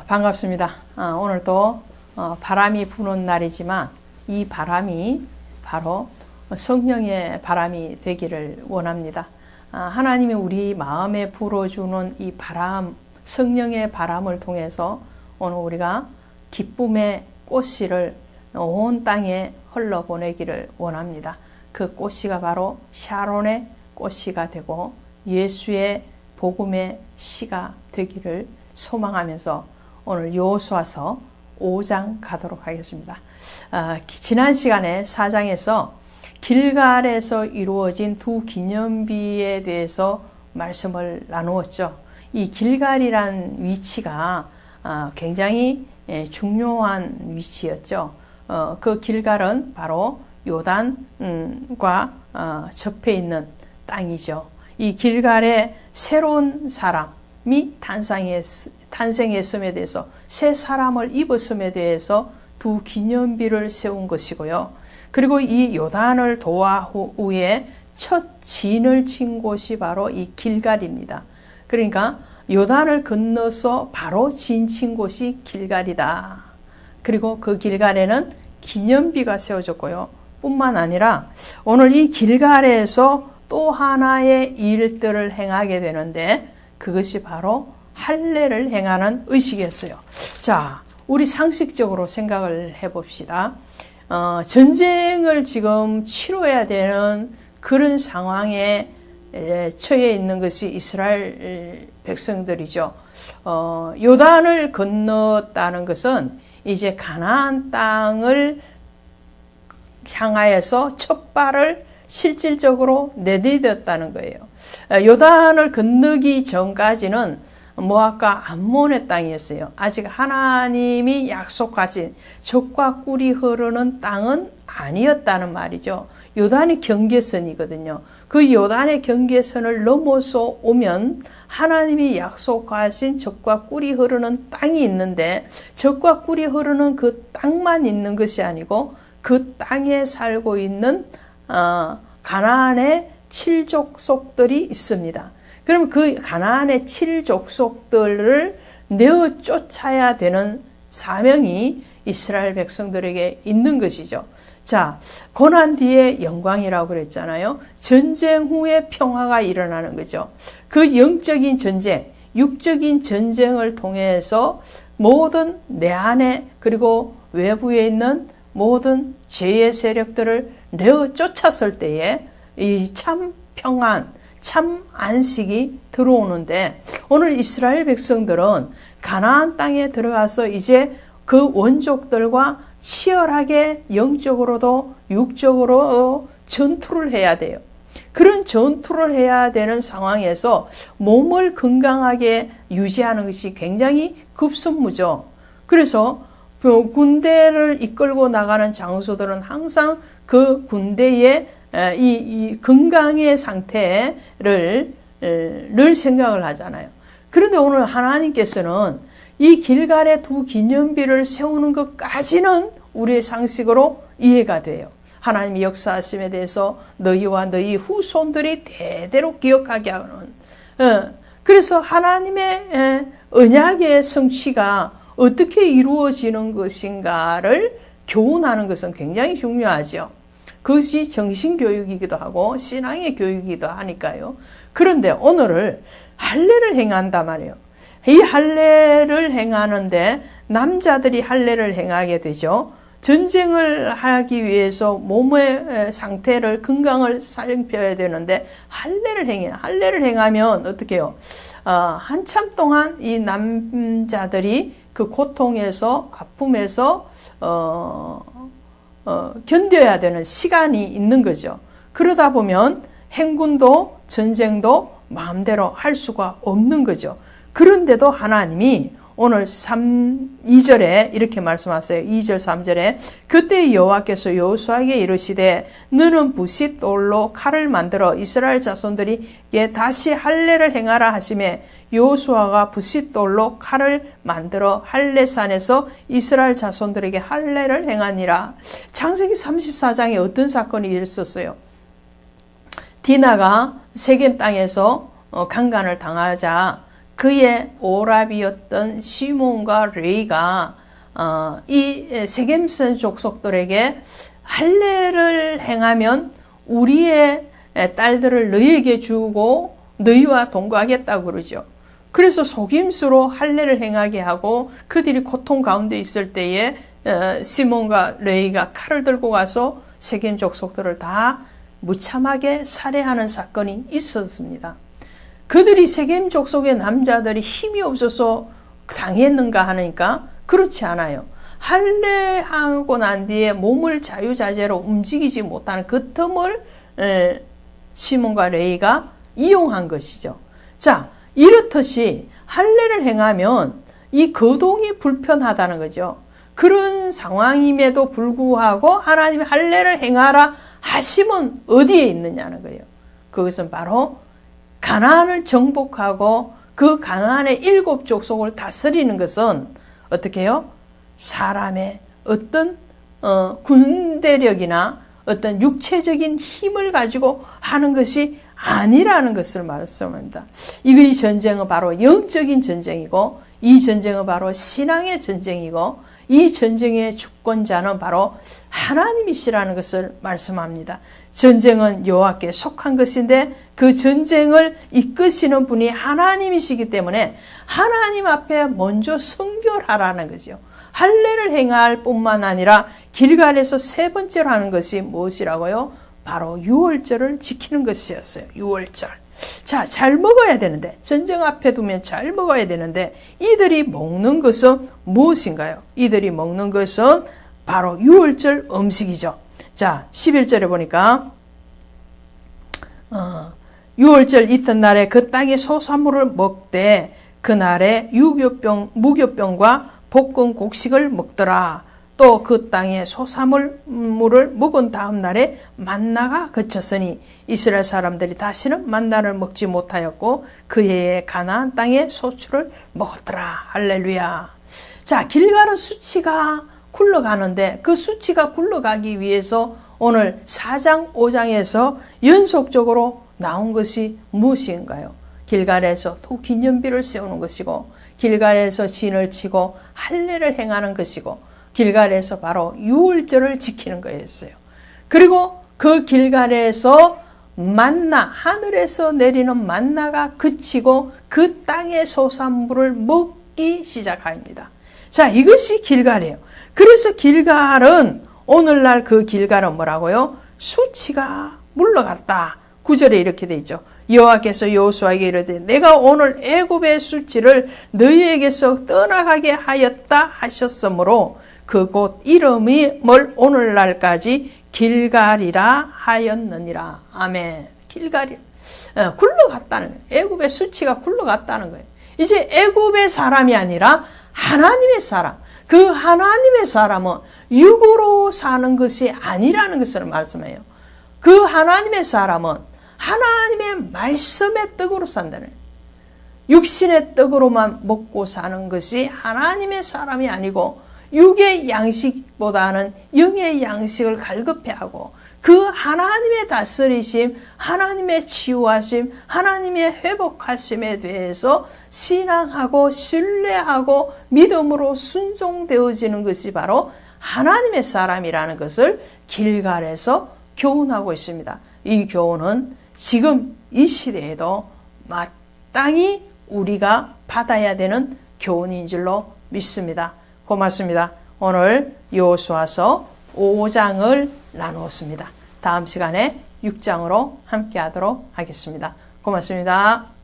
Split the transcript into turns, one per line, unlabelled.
반갑습니다. 오늘 또 바람이 부는 날이지만 이 바람이 바로 성령의 바람이 되기를 원합니다. 하나님이 우리 마음에 불어주는 이 바람, 성령의 바람을 통해서 오늘 우리가 기쁨의 꽃씨를 온 땅에 흘러보내기를 원합니다. 그 꽃씨가 바로 샤론의 꽃씨가 되고 예수의 복음의 씨가 되기를 소망하면서 오늘 여호수아서 5장 가도록 하겠습니다. 지난 시간에 4장에서 길갈에서 이루어진 두 기념비에 대해서 말씀을 나누었죠. 이 길갈이란 위치가 굉장히 중요한 위치였죠. 그 길갈은 바로 요단과 접해 있는 땅이죠. 이 길갈에 새로운 사람이 탄생했음에 대해서 새 사람을 입었음에 대해서 두 기념비를 세운 것이고요. 그리고 이 요단을 도하 후에 첫 진을 친 곳이 바로 이 길갈입니다. 그러니까 요단을 건너서 바로 진 친 곳이 길갈이다. 그리고 그 길갈에는 기념비가 세워졌고요. 뿐만 아니라 오늘 이 길갈에서 또 하나의 일들을 행하게 되는데 그것이 바로 할례를 행하는 의식이었어요. 자, 우리 상식적으로 생각을 해봅시다. 전쟁을 지금 치러야 되는 그런 상황에 처해 있는 것이 이스라엘 백성들이죠. 요단을 건넜다는 것은 이제 가나안 땅을 향하여서 첫 발을 실질적으로 내디뎠다는 거예요. 요단을 건너기 전까지는 모압과 암몬의 땅이었어요. 아직 하나님이 약속하신 젖과 꿀이 흐르는 땅은 아니었다는 말이죠. 요단이 경계선이거든요. 그 요단의 경계선을 넘어서 오면 하나님이 약속하신 젖과 꿀이 흐르는 땅이 있는데 젖과 꿀이 흐르는 그 땅만 있는 것이 아니고 그 땅에 살고 있는 가나안의 7족속들이 있습니다. 그럼 그 가나안의 7족속들을 내어 쫓아야 되는 사명이 이스라엘 백성들에게 있는 것이죠. 자, 고난 뒤에 영광이라고 그랬잖아요. 전쟁 후에 평화가 일어나는 거죠. 그 영적인 전쟁, 육적인 전쟁을 통해서 모든 내 안에 그리고 외부에 있는 모든 죄의 세력들을 내어 쫓았을 때에 이 참 평안, 참 안식이 들어오는데 오늘 이스라엘 백성들은 가나안 땅에 들어가서 이제 그 원족들과 치열하게 영적으로도 육적으로도 전투를 해야 돼요. 그런 전투를 해야 되는 상황에서 몸을 건강하게 유지하는 것이 굉장히 급선무죠. 그래서 그 군대를 이끌고 나가는 장수들은 항상 그 군대의 이 건강의 상태를 늘 생각을 하잖아요. 그런데 오늘 하나님께서는 이 길갈의 두 기념비를 세우는 것까지는 우리의 상식으로 이해가 돼요. 하나님이 역사하심에 대해서 너희와 너희 후손들이 대대로 기억하게 하는. 그래서 하나님의 언약의 성취가 어떻게 이루어지는 것인가를 교훈하는 것은 굉장히 중요하죠. 그것이 정신교육이기도 하고 신앙의 교육이기도 하니까요. 그런데 오늘을 할례를 행한단 말이에요. 이 할례를 행하는데 남자들이 할례를 행하게 되죠. 전쟁을 하기 위해서 몸의 상태를 건강을 살펴야 되는데 할례를 행하면 어떻게 해요? 한참 동안 이 남자들이 그 고통에서 아픔에서 견뎌야 되는 시간이 있는 거죠. 그러다 보면 행군도 전쟁도 마음대로 할 수가 없는 거죠. 그런데도 하나님이 오늘 2절에 이렇게 말씀하세요. 2절 3절에 그때 여호와께서 여호수아에게 이르시되 너는 부싯 돌로 칼을 만들어 이스라엘 자손들에게 다시 할례를 행하라 하시매 여호수아가 부싯 돌로 칼을 만들어 할례산에서 이스라엘 자손들에게 할례를 행하니라. 창세기 34장에 어떤 사건이 있었어요? 디나가 세겜 땅에서 강간을 당하자 그의 오라비였던 시몬과 레위가 이 세겜 족속들에게 할례를 행하면 우리의 딸들을 너희에게 주고 너희와 동거하겠다고 그러죠. 그래서 속임수로 할례를 행하게 하고 그들이 고통 가운데 있을 때에 시몬과 레위가 칼을 들고 가서 세겜 족속들을 다 무참하게 살해하는 사건이 있었습니다. 그들이 세겜 족속의 남자들이 힘이 없어서 당했는가 하니까 그렇지 않아요. 할례하고 난 뒤에 몸을 자유자재로 움직이지 못하는 그 틈을 시몬과 레위가 이용한 것이죠. 자, 이렇듯이 할례를 행하면 이 거동이 불편하다는 거죠. 그런 상황임에도 불구하고 하나님이 할례를 행하라 하심은 어디에 있느냐는 거예요. 그것은 바로 가나안을 정복하고 그 가나안의 7 족속을 다스리는 것은 어떻게 해요? 사람의 어떤 군대력이나 어떤 육체적인 힘을 가지고 하는 것이 아니라는 것을 말씀합니다. 이 전쟁은 바로 영적인 전쟁이고 이 전쟁은 바로 신앙의 전쟁이고 이 전쟁의 주권자는 바로 하나님이시라는 것을 말씀합니다. 전쟁은 여호와께 속한 것인데 그 전쟁을 이끄시는 분이 하나님이시기 때문에 하나님 앞에 먼저 성결하라는 거죠. 할례를 행할 뿐만 아니라 길갈에서 3번째로 하는 것이 무엇이라고요? 바로 유월절을 지키는 것이었어요. 유월절. 자, 잘 먹어야 되는데, 전쟁 앞에 두면 잘 먹어야 되는데 이들이 먹는 것은 무엇인가요? 이들이 먹는 것은 바로 유월절 음식이죠. 자, 11절에 보니까 유월절 이튿날에 그 땅의 소산물을 먹되 그날에 무교병과 볶은 곡식을 먹더라. 또 그 땅의 소산물을 먹은 다음 날에 만나가 그쳤으니 이스라엘 사람들이 다시는 만나를 먹지 못하였고 그 해에 가나안 땅의 소출을 먹었더라. 할렐루야. 자, 길갈은 수치가 굴러가는데 그 수치가 굴러가기 위해서 오늘 4장 5장에서 연속적으로 나온 것이 무엇인가요? 길갈에서 또 기념비를 세우는 것이고 길갈에서 진을 치고 할례를 행하는 것이고 길갈에서 바로 유월절을 지키는 거였어요. 그리고 그 길갈에서 만나, 하늘에서 내리는 만나가 그치고 그 땅의 소산물을 먹기 시작합니다. 자, 이것이 길갈이에요. 그래서 길갈은 오늘날 그 길갈은 뭐라고요? 수치가 물러갔다. 9절에 이렇게 돼 있죠. 여호와께서 여호수아에게 이르되 내가 오늘 애굽의 수치를 너희에게서 떠나가게 하였다 하셨으므로 그곳 이름이 오늘날까지 길갈이라 하였느니라. 아멘. 길갈이 굴러갔다는 거예요. 애굽의 수치가 굴러갔다는 거예요. 이제 애굽의 사람이 아니라 하나님의 사람. 그 하나님의 사람은 육으로 사는 것이 아니라는 것을 말씀해요. 그 하나님의 사람은 하나님의 말씀의 떡으로 산다는 거예요. 육신의 떡으로만 먹고 사는 것이 하나님의 사람이 아니고 육의 양식보다는 영의 양식을 갈급해하고 그 하나님의 다스리심, 하나님의 치유하심, 하나님의 회복하심에 대해서 신앙하고 신뢰하고 믿음으로 순종되어지는 것이 바로 하나님의 사람이라는 것을 길갈에서 교훈하고 있습니다. 이 교훈은 지금 이 시대에도 마땅히 우리가 받아야 되는 교훈인 줄로 믿습니다. 고맙습니다. 오늘 여호수아서 5장을 나누었습니다. 다음 시간에 6장으로 함께 하도록 하겠습니다. 고맙습니다.